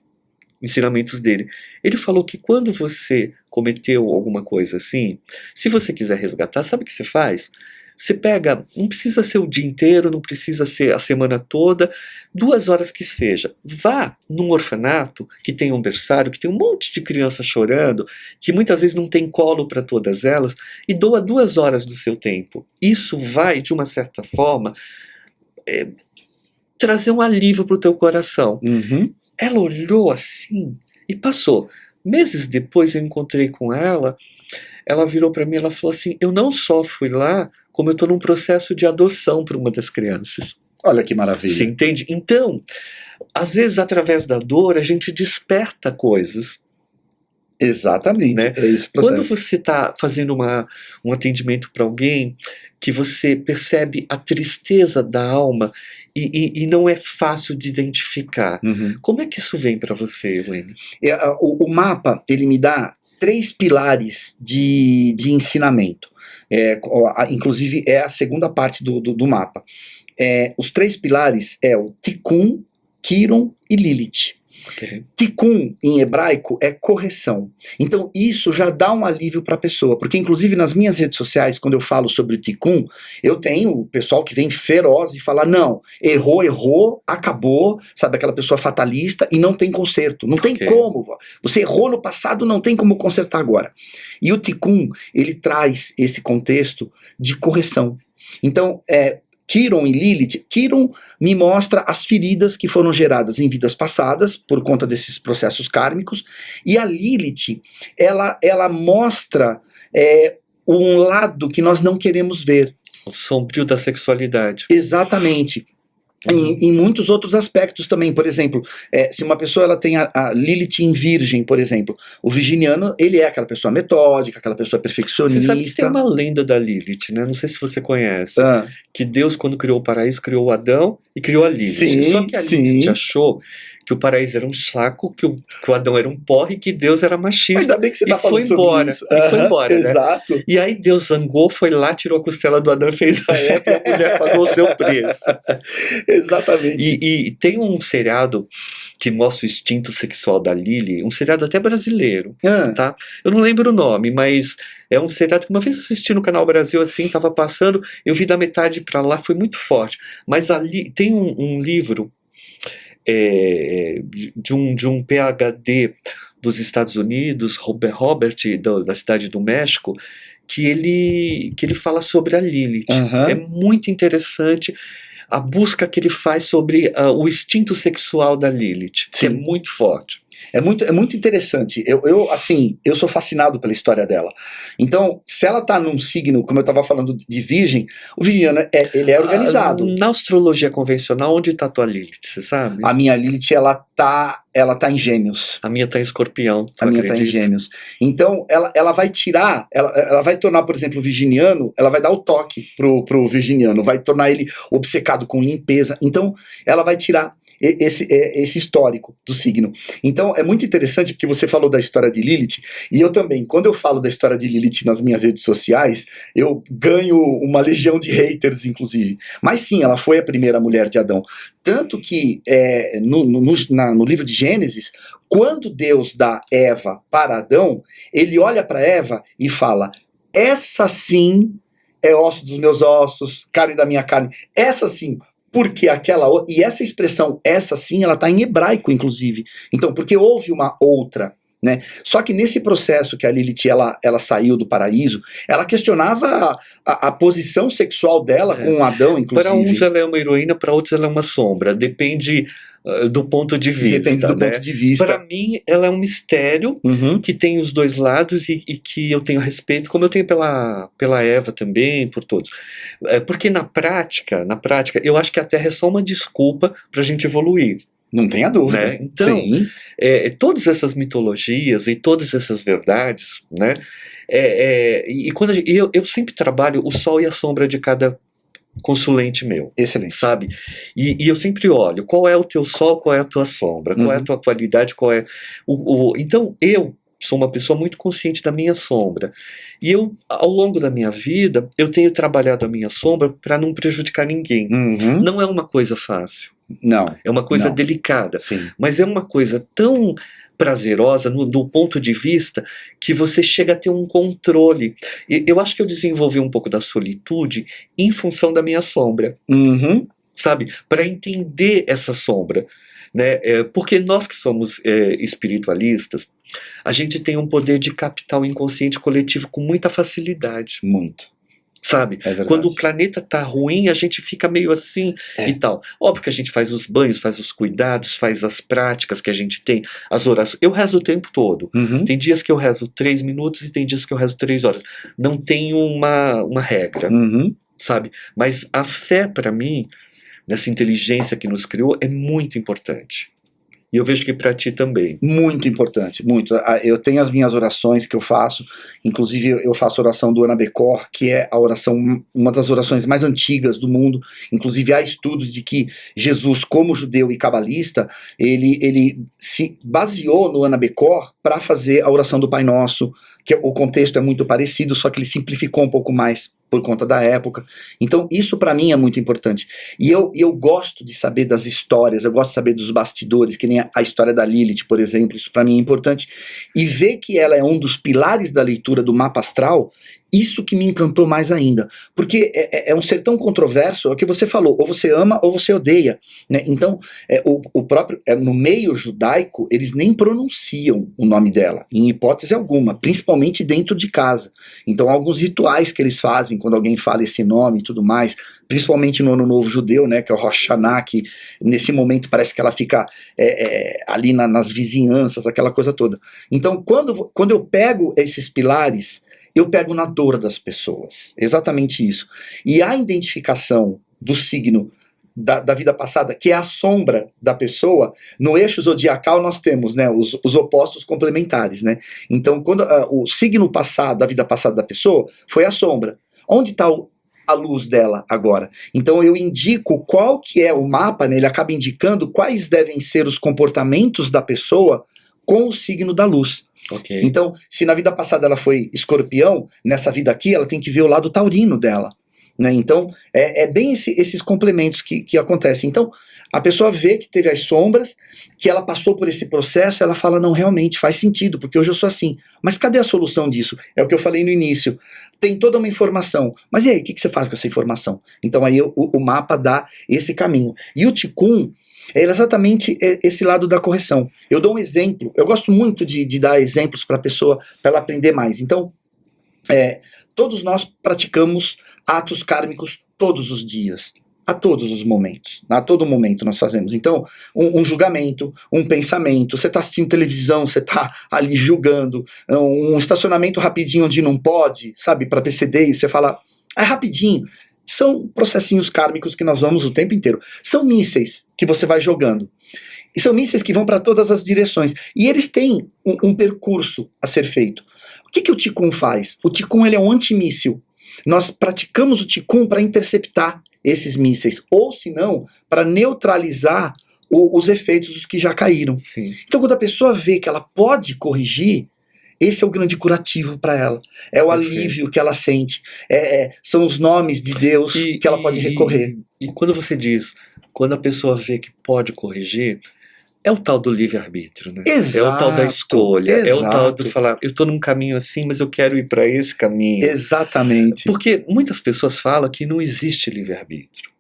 ensinamentos dele. Ele falou que quando você cometeu alguma coisa assim, se você quiser resgatar, sabe o que você faz? Você pega, não precisa ser o dia inteiro, não precisa ser a semana toda, 2 horas que seja. Vá num orfanato que tem um berçário, que tem um monte de criança chorando, que muitas vezes não tem colo para todas elas, e doa 2 horas do seu tempo. Isso vai, de uma certa forma, trazer um alívio para o teu coração. Ela olhou assim e passou. Meses depois eu encontrei com ela virou para mim e falou assim: eu não só fui lá, como eu estou num processo de adoção para uma das crianças.
Olha que maravilha.
Você entende? Então, às vezes, através da dor, a gente desperta coisas.
Exatamente,
né?
É esse processo.
Quando você está fazendo um atendimento para alguém, que você percebe a tristeza da alma e não é fácil de identificar, como é que isso vem para você, Wayne?
O mapa, ele me dá 3 pilares de ensinamento. Inclusive, é a segunda parte do mapa. Os 3 pilares é o Tikkun, Quiron e Lilith.
Okay.
Tikkun, em hebraico, é correção. Então, isso já dá um alívio para a pessoa. Porque, inclusive, nas minhas redes sociais, quando eu falo sobre o Tikkun, eu tenho o pessoal que vem feroz e fala: não, errou, acabou, sabe, aquela pessoa fatalista e não tem conserto. Não tem como. Você errou no passado, não tem como consertar agora. E o Tikkun, ele traz esse contexto de correção. Então, Quiron e Lilith, Quiron me mostra as feridas que foram geradas em vidas passadas por conta desses processos kármicos, e a Lilith, ela mostra um lado que nós não queremos ver.
O sombrio da sexualidade.
Exatamente. Em muitos outros aspectos também. Por exemplo, se uma pessoa ela tem a Lilith em Virgem, por exemplo, o virginiano, ele é aquela pessoa metódica, aquela pessoa perfeccionista.
Você sabe que tem uma lenda da Lilith, né? Não sei se você conhece. Que Deus, quando criou o paraíso, criou o Adão e criou a Lilith.
Sim,
só que a Lilith achou que o paraíso era um saco, que o Adão era um porre e que Deus era machista.
Ainda bem que você tá falando
sobre
embora,
isso. E foi embora,
exato.
Né? E aí Deus zangou, foi lá, tirou a costela do Adão e fez a Eva e a mulher pagou o seu preço.
Exatamente.
E tem um seriado que mostra o instinto sexual da Lily, um seriado até brasileiro, tá? Eu não lembro o nome, mas é um seriado que uma vez eu assisti no Canal Brasil, assim, tava passando, eu vi da metade pra lá, foi muito forte. Mas ali tem um livro de um PhD dos Estados Unidos, Robert da cidade do México, que ele fala sobre a Lilith. É muito interessante a busca que ele faz sobre o instinto sexual da Lilith, que é muito forte.
É muito interessante. Eu sou fascinado pela história dela. Então, se ela tá num signo, como eu estava falando de Virgem, o virginiano ele é organizado.
Na astrologia convencional, onde tá a tua Lilith, você sabe?
A minha Lilith, ela tá em Gêmeos.
A minha tá em Escorpião.
A minha tá em Gêmeos. Então, ela vai tirar, ela vai tornar, por exemplo, o virginiano, ela vai dar o toque pro virginiano, vai tornar ele obcecado com limpeza. Então, ela vai tirar esse histórico do signo. Então, é muito interessante porque você falou da história de Lilith, e eu também, quando eu falo da história de Lilith nas minhas redes sociais, eu ganho uma legião de haters, inclusive. Mas sim, ela foi a primeira mulher de Adão. Tanto que no livro de Gênesis, quando Deus dá Eva para Adão, ele olha para Eva e fala: essa sim é osso dos meus ossos, carne da minha carne. Essa sim. Porque e essa expressão, essa sim, ela está em hebraico, inclusive. Então, porque houve uma outra, né? Só que nesse processo que a Lilith ela saiu do paraíso, ela questionava a posição sexual dela com Adão, inclusive.
Para uns ela é uma heroína, para outros ela é uma sombra. Depende do ponto de vista.
Depende do ponto de vista.
Para mim, ela é um mistério que tem os dois lados e que eu tenho respeito, como eu tenho pela Eva também, por todos. Porque na prática, eu acho que a Terra é só uma desculpa para a gente evoluir.
Não tenha dúvida.
Né? Então, todas essas mitologias e todas essas verdades, né? E quando eu sempre trabalho o sol e a sombra de cada consulente meu.
Excelente.
Sabe? E eu sempre olho qual é o teu sol, qual é a tua sombra, qual é a tua qualidade, qual é Então, eu sou uma pessoa muito consciente da minha sombra. E eu, ao longo da minha vida, eu tenho trabalhado a minha sombra para não prejudicar ninguém. Não é uma coisa fácil.
Não.
É uma coisa delicada.
Sim.
Mas é uma coisa tão prazerosa do ponto de vista que você chega a ter um controle. E eu acho que eu desenvolvi um pouco da solitude em função da minha sombra. Sabe? Para entender essa sombra. Né? Porque nós que somos espiritualistas, a gente tem um poder de captar o inconsciente coletivo com muita facilidade.
Muito.
Sabe? Quando o planeta tá ruim, a gente fica meio assim e tal. Óbvio que a gente faz os banhos, faz os cuidados, faz as práticas que a gente tem, as orações. Eu rezo o tempo todo. Tem dias que eu rezo 3 minutos e tem dias que eu rezo 3 horas. Não tem uma regra, sabe? Mas a fé, para mim, nessa inteligência que nos criou, é muito importante. E eu vejo que para ti também.
Muito importante, muito. Eu tenho as minhas orações que eu faço, inclusive eu faço a oração do Anabecor, que é a oração, uma das orações mais antigas do mundo. Inclusive há estudos de que Jesus, como judeu e cabalista, ele se baseou no Anabecor para fazer a oração do Pai Nosso, que o contexto é muito parecido, só que ele simplificou um pouco mais por conta da época. Então isso para mim é muito importante. E eu gosto de saber das histórias, eu gosto de saber dos bastidores, que nem a história da Lilith, por exemplo, isso para mim é importante. E ver que ela é um dos pilares da leitura do mapa astral, isso que me encantou mais ainda. Porque é um ser tão controverso, é o que você falou, ou você ama ou você odeia. Né? Então, o próprio, no meio judaico, eles nem pronunciam o nome dela, em hipótese alguma, principalmente dentro de casa. Então, alguns rituais que eles fazem quando alguém fala esse nome e tudo mais, principalmente no Ano Novo Judeu, né, que é o Rosh Hashanah, que nesse momento parece que ela fica ali nas vizinhanças, aquela coisa toda. Então, quando eu pego esses pilares, eu pego na dor das pessoas, exatamente isso. E a identificação do signo da vida passada, que é a sombra da pessoa, no eixo zodiacal nós temos, né, os opostos complementares, né? Então, quando o signo passado, da vida passada da pessoa, foi a sombra. Onde está a luz dela agora? Então eu indico qual que é o mapa, né, ele acaba indicando quais devem ser os comportamentos da pessoa com o signo da luz.
Ok.
Então, se na vida passada ela foi escorpião, nessa vida aqui ela tem que ver o lado taurino dela. Né? Então, é bem esses complementos que acontecem. Então, a pessoa vê que teve as sombras, que ela passou por esse processo, ela fala, não, realmente faz sentido, porque hoje eu sou assim. Mas cadê a solução disso? É o que eu falei no início. Tem toda uma informação. Mas e aí, o que você faz com essa informação? Então, aí o mapa dá esse caminho. E o Qigong é exatamente esse lado da correção. Eu dou um exemplo. Eu gosto muito de dar exemplos para a pessoa, para ela aprender mais. Então, todos nós praticamos atos kármicos todos os dias, a todos os momentos, a todo momento nós fazemos. Então, um julgamento, um pensamento, você está assistindo televisão, você está ali julgando, um estacionamento rapidinho onde não pode, sabe, para PCD, e você fala, é rapidinho. São processinhos kármicos que nós vamos o tempo inteiro. São mísseis que você vai jogando. E são mísseis que vão para todas as direções. E eles têm um percurso a ser feito. O que o Qigong faz? O Qigong ele é um antimíssil. Nós praticamos o Qigong para interceptar esses mísseis, ou se não, para neutralizar os efeitos dos que já caíram.
Sim.
Então, quando a pessoa vê que ela pode corrigir, esse é o grande curativo para ela. É o alívio que ela sente. São os nomes de Deus que ela pode recorrer.
E quando você diz, quando a pessoa vê que pode corrigir, é o tal do livre-arbítrio, né?
Exato,
é o tal da escolha,
exato.
É o tal do falar, eu estou num caminho assim, mas eu quero ir para esse caminho.
Exatamente.
Porque muitas pessoas falam que não existe livre-arbítrio.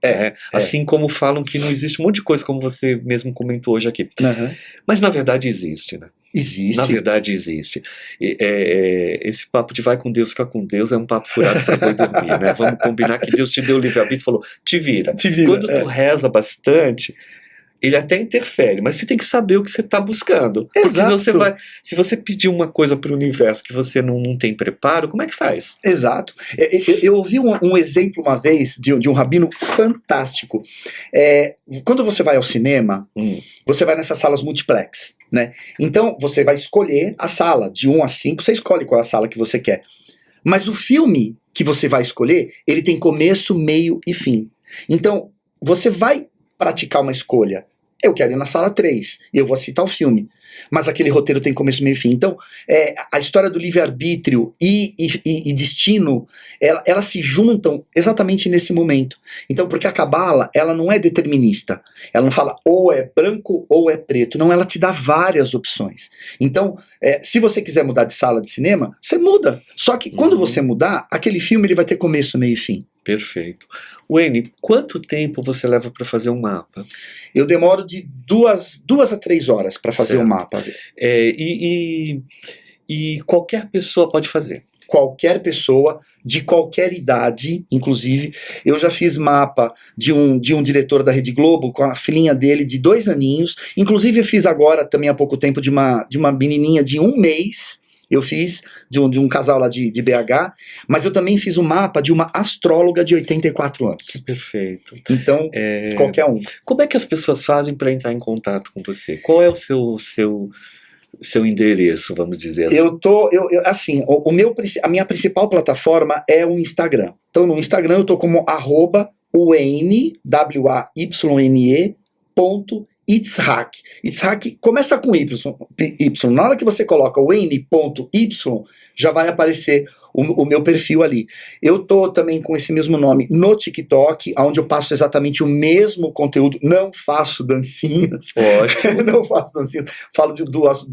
Assim como falam que não existe um monte de coisa, como você mesmo comentou hoje aqui.
Uhum.
Mas na verdade existe, né?
Existe.
Na verdade existe. Esse papo de vai com Deus, fica com Deus, é um papo furado para boi dormir, né? Vamos combinar que Deus te deu o livre-arbítrio e falou, te vira. Quando tu reza bastante, ele até interfere, mas você tem que saber o que você está buscando. Porque senão você vai. Se você pedir uma coisa para o universo que você não tem preparo, como é que faz?
Exato. Eu ouvi um exemplo uma vez de um rabino fantástico. Quando você vai ao cinema, você vai nessas salas multiplex, né? Então você vai escolher a sala, de 1 a 5, você escolhe qual é a sala que você quer. Mas o filme que você vai escolher, ele tem começo, meio e fim. Então, você vai praticar uma escolha. Eu quero ir na sala 3, e eu vou assistir tal filme. Mas aquele roteiro tem começo, meio e fim. Então, a história do livre-arbítrio e destino, elas se juntam exatamente nesse momento. Então, porque a Cabala, ela não é determinista. Ela não fala ou é branco ou é preto. Não, ela te dá várias opções. Então, se você quiser mudar de sala de cinema, você muda. Só que quando você mudar, aquele filme ele vai ter começo, meio e fim.
Perfeito. Wayne, quanto tempo você leva para fazer um mapa?
Eu demoro de 2 a 3 horas para fazer um mapa.
E qualquer pessoa pode fazer?
Qualquer pessoa, de qualquer idade, inclusive. Eu já fiz mapa de um diretor da Rede Globo com a filhinha dele de 2 aninhos. Inclusive eu fiz agora, também há pouco tempo, de uma menininha de 1 mês. Eu fiz de um casal lá de BH, mas eu também fiz um mapa de uma astróloga de 84 anos.
Perfeito.
Então, qualquer um.
Como é que as pessoas fazem para entrar em contato com você? Qual é o seu endereço, vamos dizer assim? A minha principal plataforma é o Instagram. Então, no Instagram eu tô como @Wayne, WAYNE, Itzhak. Itzhak começa com Y. Na hora que você coloca Wayne.y, já vai aparecer o meu perfil ali. Eu tô também com esse mesmo nome no TikTok, onde eu passo exatamente o mesmo conteúdo. Não faço dancinhas. Ótimo.
Não faço dancinhas. Falo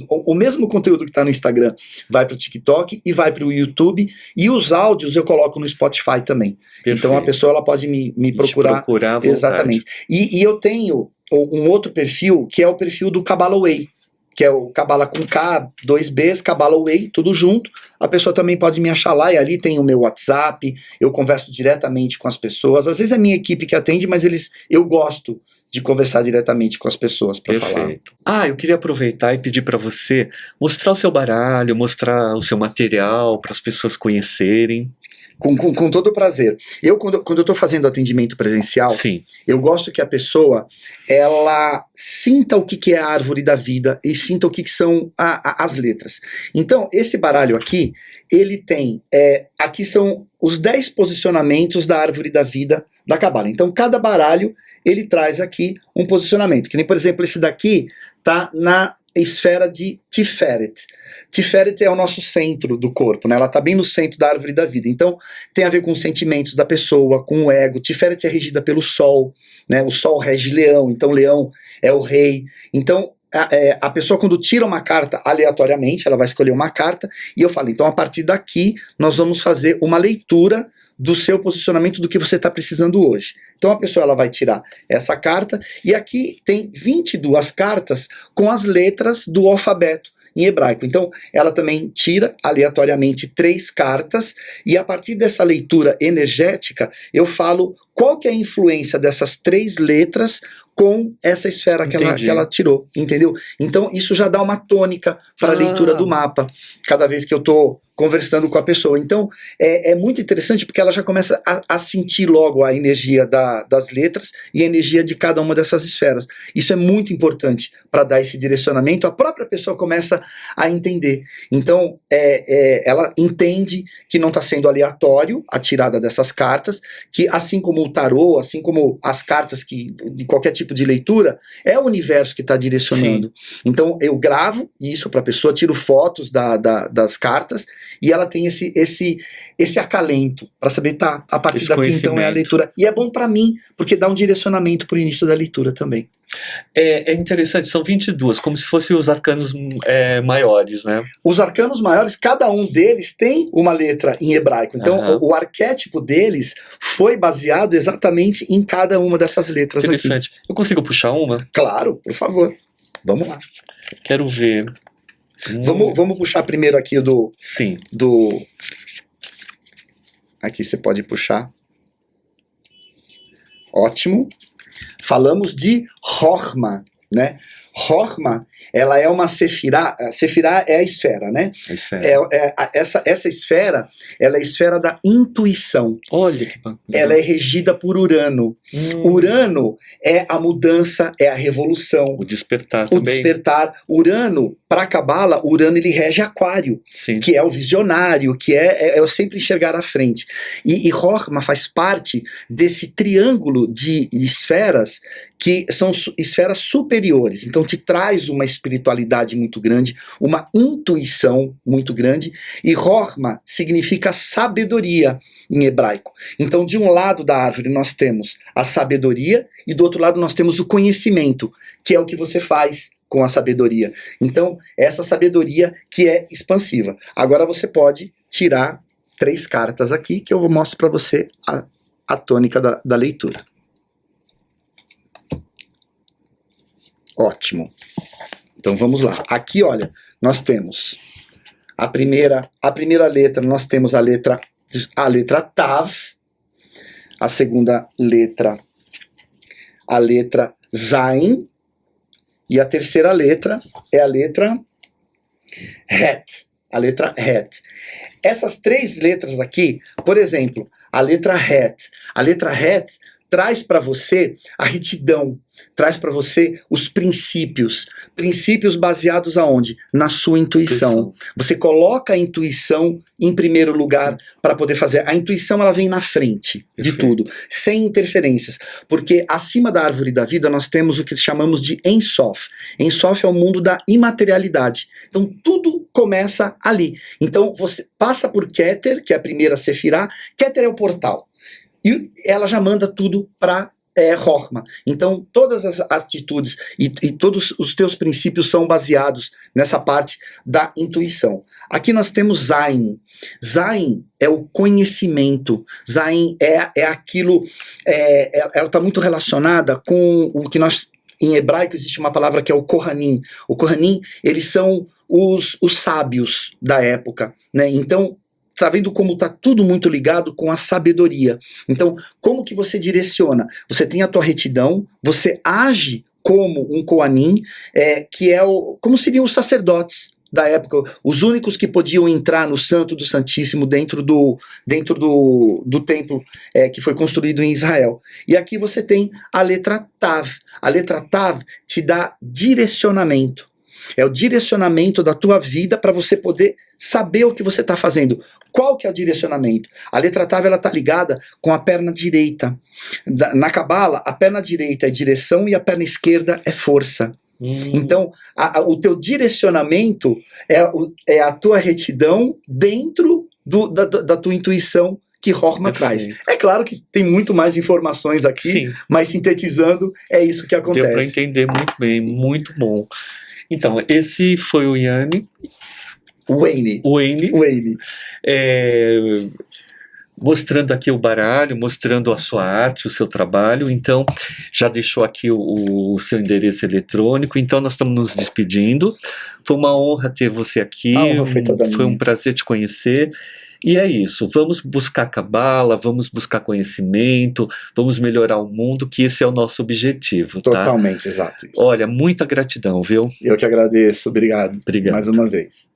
o mesmo conteúdo que tá no Instagram vai pro TikTok e vai pro YouTube. E os áudios eu coloco no Spotify também.
Perfeito.
Então a pessoa ela pode me procurar. Exatamente. E eu tenho um outro perfil, que é o perfil do Kabbalah Way, que é o Kabbalah com K, 2 Bs, Kabbalah Way, tudo junto. A pessoa também pode me achar lá, e ali tem o meu WhatsApp, eu converso diretamente com as pessoas. Às vezes é a minha equipe que atende, mas eu gosto de conversar diretamente com as pessoas para falar.
Eu queria aproveitar e pedir para você mostrar o seu baralho, mostrar o seu material para as pessoas conhecerem.
Com todo o prazer. Quando eu estou fazendo atendimento presencial,
Sim.
eu gosto que a pessoa, ela sinta o que é a árvore da vida e sinta o que são as letras. Então, esse baralho aqui, ele tem, aqui são os 10 posicionamentos da árvore da vida da Cabala. Então, cada baralho, ele traz aqui um posicionamento. Que nem, por exemplo, esse daqui tá na esfera de Tiferet. Tiferet é o nosso centro do corpo, né? Ela está bem no centro da árvore da vida. Então, tem a ver com os sentimentos da pessoa, com o ego. Tiferet é regida pelo Sol, né? O Sol rege Leão, então Leão é o rei. Então, a pessoa, quando tira uma carta aleatoriamente, ela vai escolher uma carta, e eu falo, então, a partir daqui, nós vamos fazer uma leitura do seu posicionamento, do que você está precisando hoje. Então a pessoa, ela vai tirar essa carta, e aqui tem 22 cartas com as letras do alfabeto em hebraico. Então ela também tira aleatoriamente 3 cartas, e a partir dessa leitura energética eu falo qual que é a influência dessas 3 letras com essa esfera que ela tirou, entendeu? Então isso já dá uma tônica para a leitura do mapa, cada vez que eu estou conversando com a pessoa. Então é muito interessante, porque ela já começa a sentir logo a energia das letras e a energia de cada uma dessas esferas. Isso é muito importante para dar esse direcionamento. A própria pessoa começa a entender. Então ela entende que não está sendo aleatório a tirada dessas cartas, que assim como o tarô, assim como as cartas de qualquer tipo de leitura, é o universo que está direcionando. Sim. Então eu gravo isso para a pessoa, tiro fotos das cartas, e ela tem esse acalento para saber, tá, a partir daqui então é a leitura. E é bom para mim, porque dá um direcionamento para o início da leitura também.
É interessante, são 22, como se fossem os arcanos maiores, né?
Os arcanos maiores, cada um deles tem uma letra em hebraico. Então o arquétipo deles foi baseado exatamente em cada uma dessas letras aqui.
Interessante. Eu consigo puxar uma?
Claro, por favor. Vamos lá.
Quero ver.
Vamos puxar primeiro aqui
Sim.
Aqui você pode puxar. Ótimo. Falamos de Chokhmah, né? Chokhmah, ela é uma sefirá. Sefirá é a esfera, né? A esfera. Essa esfera, ela é a esfera da intuição.
Olha que bacana.
Ela é regida por Urano. Urano é a mudança, é a revolução.
O despertar também.
O despertar. Urano, para a Cabala, Urano ele rege Aquário. Sim. Que é o visionário, que é sempre enxergar à frente. E Chokhmah faz parte desse triângulo de esferas que são esferas superiores. Então te traz uma espiritualidade muito grande, uma intuição muito grande, e Chokhmah significa sabedoria em hebraico. Então de um lado da árvore nós temos a sabedoria, e do outro lado nós temos o conhecimento, que é o que você faz com a sabedoria. Então essa sabedoria que é expansiva. Agora você pode tirar 3 cartas aqui, que eu mostro para você a tônica da leitura. Ótimo. Então vamos lá. Aqui, olha, nós temos a primeira letra, nós temos a letra Tav, a segunda letra, a letra Zain, e a terceira letra é a letra Het. A letra Het. Essas 3 letras aqui, por exemplo, a letra Het. A letra Het traz para você a retidão, traz para você os princípios baseados aonde? Na sua intuição. Você coloca a intuição em primeiro lugar para poder fazer. A intuição, ela vem na frente de tudo, sem interferências, porque acima da árvore da vida nós temos o que chamamos de Ein Sof. Ein Sof é o mundo da imaterialidade. Então tudo começa ali. Então você passa por Keter, que é a primeira sefirá. Keter é o portal. E ela já manda tudo para Chokhmah. Então todas as atitudes e todos os teus princípios são baseados nessa parte da intuição. Aqui nós temos Zain. Zain é o conhecimento. Zain é aquilo, ela está muito relacionada com o que nós, em hebraico existe uma palavra que é o Kohanim. O Kohanim, eles são os sábios da época, né? Então está vendo como está tudo muito ligado com a sabedoria. Então, como que você direciona? Você tem a tua retidão, você age como um Kohanim, que é como seriam os sacerdotes da época, os únicos que podiam entrar no Santo do Santíssimo dentro do templo que foi construído em Israel. E aqui você tem a letra Tav. A letra Tav te dá direcionamento. É o direcionamento da tua vida para você poder saber o que você está fazendo. Qual que é o direcionamento? A letra Tav está ligada com a perna direita. Na Cabala, a perna direita é direção e a perna esquerda é força. Então, o teu direcionamento é a tua retidão dentro da tua intuição que Chokhmah traz. É claro que tem muito mais informações aqui, sim, mas sintetizando, é isso que acontece.
Deu para entender muito bem, muito bom. Então, esse foi o Yanni.
Wayne.
Mostrando aqui o baralho, mostrando a sua arte, o seu trabalho. Então, já deixou aqui o seu endereço eletrônico. Então, nós estamos nos despedindo. Foi uma honra ter você aqui. Foi um prazer te conhecer. E é isso, vamos buscar Cabala, vamos buscar conhecimento, vamos melhorar o mundo, que esse é o nosso objetivo.
Totalmente, tá? Exato. Isso.
Olha, muita gratidão, viu?
Eu que agradeço, obrigado.
Obrigado.
Mais uma vez.